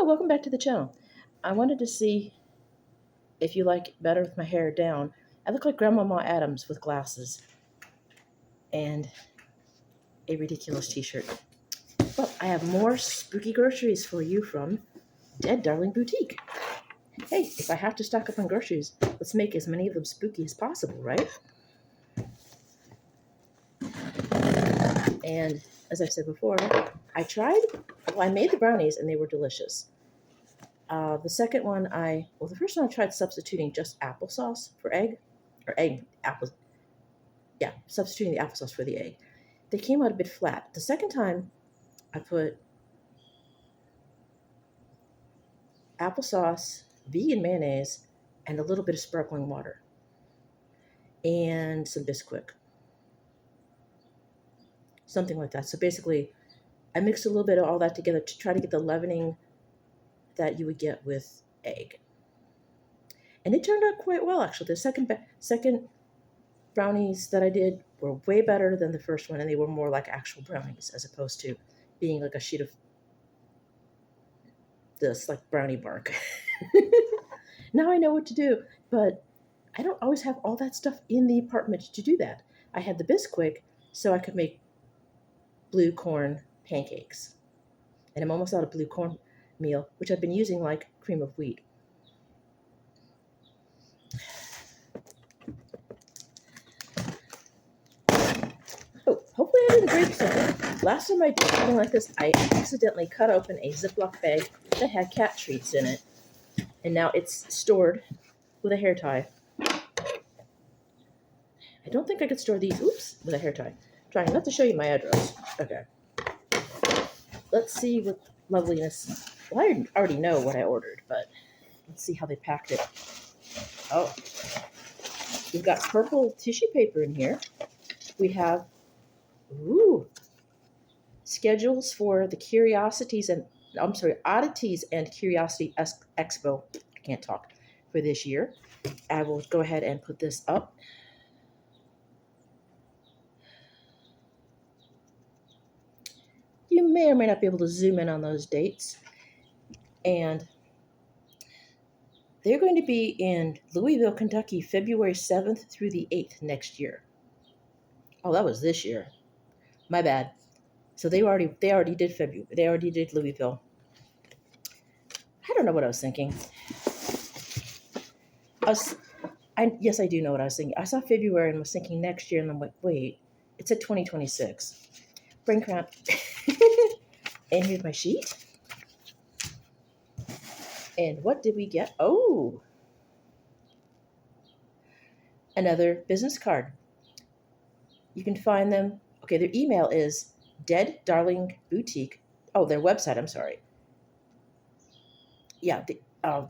welcome back to the channel. I wanted to see if you like it better with my hair down. I look like Grandmama Adams with glasses and a ridiculous t-shirt. But I have more spooky groceries for you from Dead Darling Boutique. Hey, if I have to stock up on groceries, let's make as many of them spooky as possible, right? And as I said before, I made the brownies and they were delicious. The second one, the first one I tried substituting just applesauce for egg, or substituting the applesauce for the egg. They came out a bit flat. The second time, I put applesauce, vegan mayonnaise, and a little bit of sparkling water, and some Bisquick, something like that. So basically, I mixed a little bit of all that together to try to get the leavening that you would get with egg. And it turned out quite well, actually. The second brownies that I did were way better than the first one, and they were more like actual brownies as opposed to being like a sheet of this like brownie bark. Now I know what to do, but I don't always have all that stuff in the apartment to do that. I had the Bisquick so I could make blue corn pancakes. And I'm almost out of blue corn meal, which I've been using like cream of wheat. Oh, hopefully I didn't break something. Last time I did something like this, I accidentally cut open a Ziploc bag that had cat treats in it. And now it's stored with a hair tie. I don't think I could store these, with a hair tie. Trying not to show you my address. Okay. Let's see what loveliness. Well, I already know what I ordered, but let's see how they packed it. Oh, we've got purple tissue paper in here. We have, schedules for the Oddities and Curiosity Expo. I can't talk for this year. I will go ahead and put this up. You may or may not be able to zoom in on those dates. And they're going to be in Louisville, Kentucky, February 7th through the 8th next year. Oh, that was this year. My bad. So they already did February. They already did Louisville. I don't know what I was thinking. Yes, I do know what I was thinking. I saw February and was thinking next year, and I'm like, wait, it said 2026. Brain cramp. And here's my sheet. And what did we get? Oh, another business card. You can find them. Okay, their email is Dead Darling Boutique. Oh, their website, I'm sorry. Yeah, the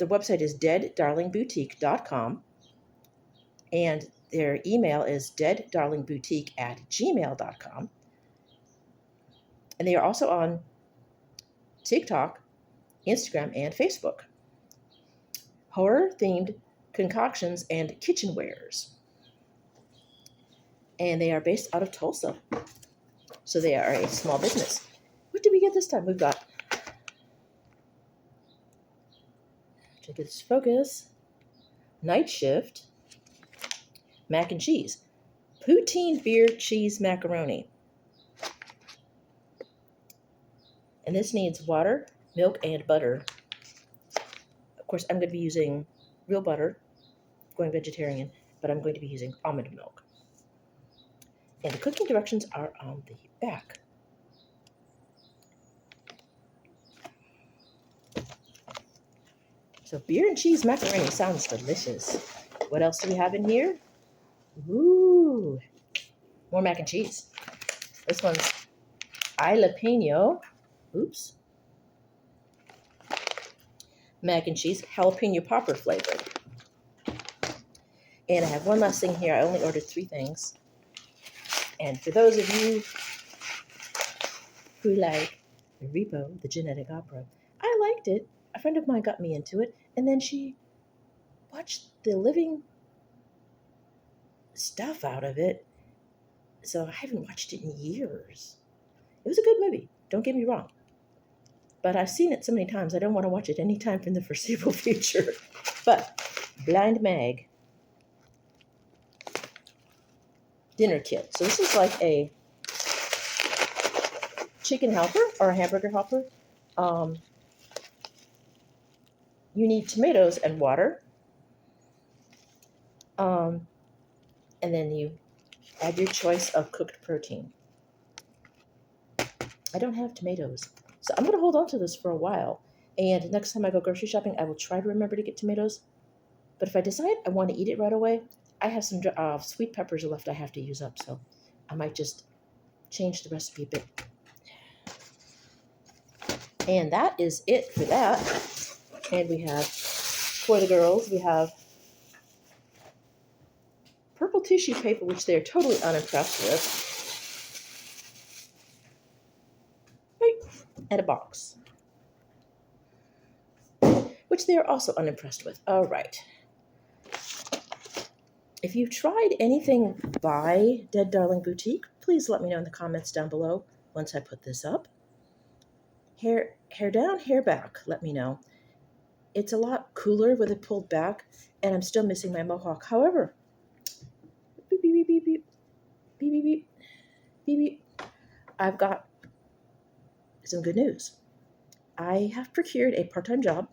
website is deaddarlingboutique.com. And their email is deaddarlingboutique@gmail.com. And they are also on TikTok, Instagram, and Facebook. Horror-themed concoctions and kitchenwares. And they are based out of Tulsa. So they are a small business. What did we get this time? We've got, to get this focus, Night Shift, mac and cheese, poutine beer cheese macaroni. And this needs water, milk, and butter. Of course, I'm going to be using real butter, going vegetarian, but I'm going to be using almond milk. And the cooking directions are on the back. So beer and cheese macaroni sounds delicious. What else do we have in here? Ooh, more mac and cheese. This one's jalapeno. Mac and cheese, jalapeno popper flavored. And I have one last thing here. I only ordered 3 things. And for those of you who like Repo, the Genetic Opera, I liked it. A friend of mine got me into it, and then she watched the living stuff out of it. So I haven't watched it in years. It was a good movie, don't get me wrong. but I've seen it so many times, I don't want to watch it anytime in the foreseeable future. But Blind Mag dinner kit. So this is like a chicken helper or a hamburger helper. Um, you need tomatoes and water. Um, and then you add your choice of cooked protein. I don't have tomatoes, so I'm going to hold on to this for a while. And next time I go grocery shopping, I will try to remember to get tomatoes. But if I decide I want to eat it right away, I have some sweet peppers left I have to use up, so I might just change the recipe a bit. And that is it for that. And we have, for the girls, we have purple tissue paper, which they're totally unimpressed with, right, and a box, which they are also unimpressed with. All right. If you've tried anything by Dead Darling Boutique, please let me know in the comments down below once I put this up. Hair down, hair back, let me know. It's a lot cooler with it pulled back, and I'm still missing my mohawk. However, beep, beep, beep, beep, beep, beep, beep, beep, beep, beep. I've got some good news. I have procured a part-time job,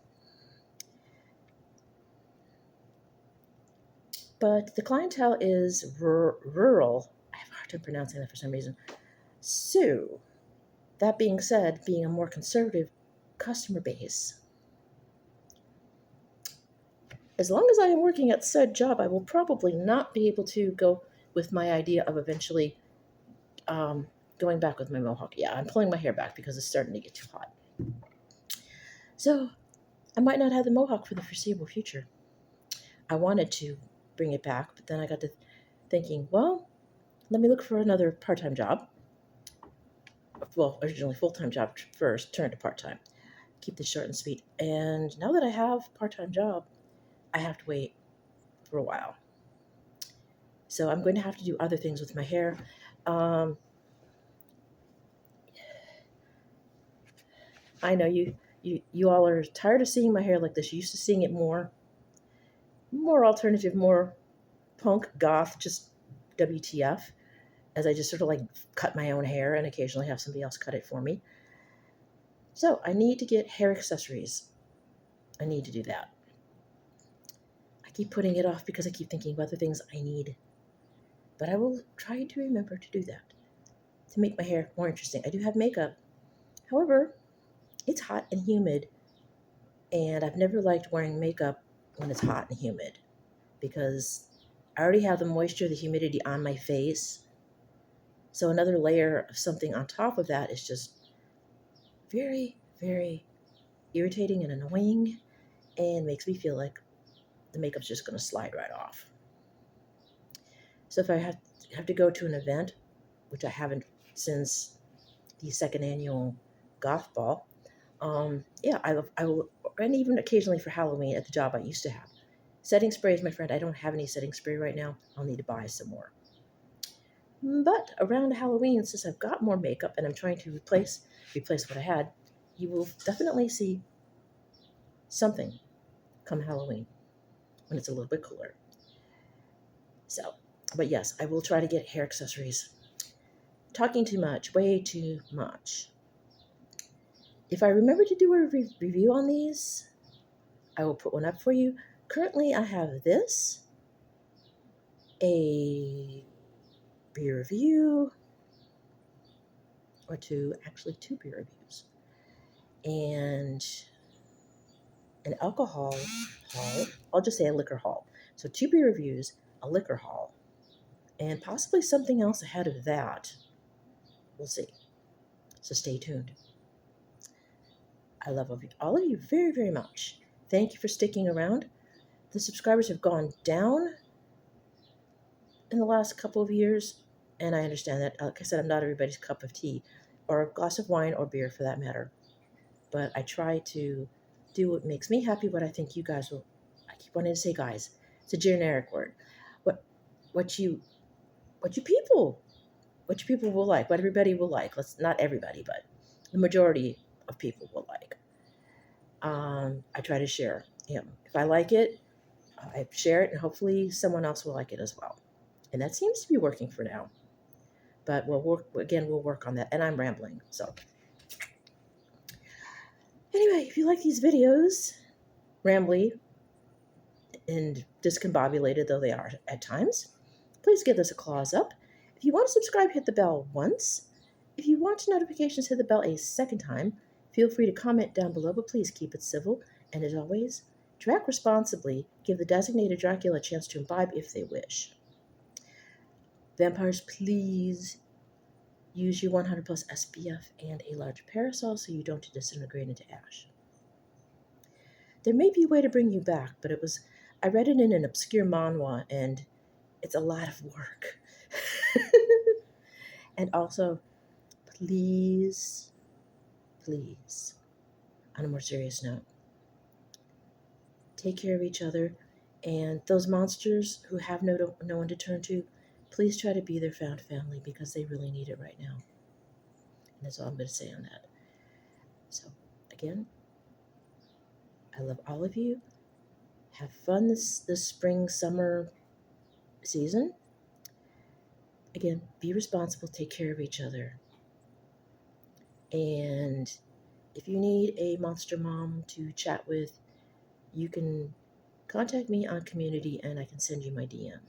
but the clientele is rural. I have a hard time pronouncing that for some reason. So, that being said, being a more conservative customer base, as long as I am working at said job, I will probably not be able to go with my idea of eventually going back with my mohawk. Yeah, I'm pulling my hair back because it's starting to get too hot. So I might not have the mohawk for the foreseeable future. I wanted to bring it back, but then I got to thinking, well, let me look for another part-time job. Well, originally full-time job first, turned to part-time. Keep this short and sweet. And now that I have a part-time job, I have to wait for a while. So I'm going to have to do other things with my hair. I know you all are tired of seeing my hair like this. You used to seeing it more alternative, more punk, goth, just WTF, as I just sort of like cut my own hair and occasionally have somebody else cut it for me. So I need to get hair accessories. I need to do that. I keep putting it off because I keep thinking about the things I need. But I will try to remember to do that, to make my hair more interesting. I do have makeup. However, it's hot and humid, and I've never liked wearing makeup when it's hot and humid because I already have the moisture, the humidity on my face. So another layer of something on top of that is just very, very irritating and annoying and makes me feel like the makeup's just going to slide right off. So if I have to go to an event, which I haven't since the second annual goth ball, yeah, I will, and even occasionally for Halloween at the job I used to have. Setting sprays, my friend, I don't have any setting spray right now. I'll need to buy some more. But around Halloween, since I've got more makeup and I'm trying to replace what I had, you will definitely see something come Halloween when it's a little bit cooler. So, but yes, I will try to get hair accessories. Talking too much, way too much. If I remember to do a review on these, I will put one up for you. Currently, I have this, a beer review, or two, actually two beer reviews, and an alcohol haul. I'll just say a liquor haul. So two beer reviews, a liquor haul, and possibly something else ahead of that. We'll see. So stay tuned. I love all of you very, very much. Thank you for sticking around. The subscribers have gone down in the last couple of years, and I understand that. Like I said, I'm not everybody's cup of tea, or a glass of wine or beer for that matter. But I try to do what makes me happy, what I think you guys will. I keep wanting to say guys. It's a generic word. What you people will like, what everybody will like. Let's not everybody, but the majority of people will like. I try to share him. If I like it, I share it, and hopefully someone else will like it as well. And that seems to be working for now. But we'll work again. We'll work on that. And I'm rambling. So anyway, if you like these videos, rambly and discombobulated though they are at times, please give this a claws up. If you want to subscribe, hit the bell once. If you want notifications, hit the bell a second time. Feel free to comment down below, but please keep it civil. And as always, track responsibly. Give the designated Dracula a chance to imbibe if they wish. Vampires, please use your 100 plus SPF and a large parasol so you don't disintegrate into ash. There may be a way to bring you back, but I read it in an obscure manhwa, and it's a lot of work. And also, please, please, on a more serious note, take care of each other. And those monsters who have no one to turn to, please try to be their found family because they really need it right now. And that's all I'm going to say on that. So, again, I love all of you. Have fun this spring, summer season. Again, be responsible, take care of each other. And if you need a monster mom to chat with, you can contact me on community and I can send you my DM.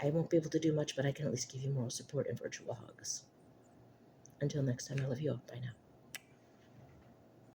I won't be able to do much, but I can at least give you moral support and virtual hugs. Until next time, I love you all. Bye now.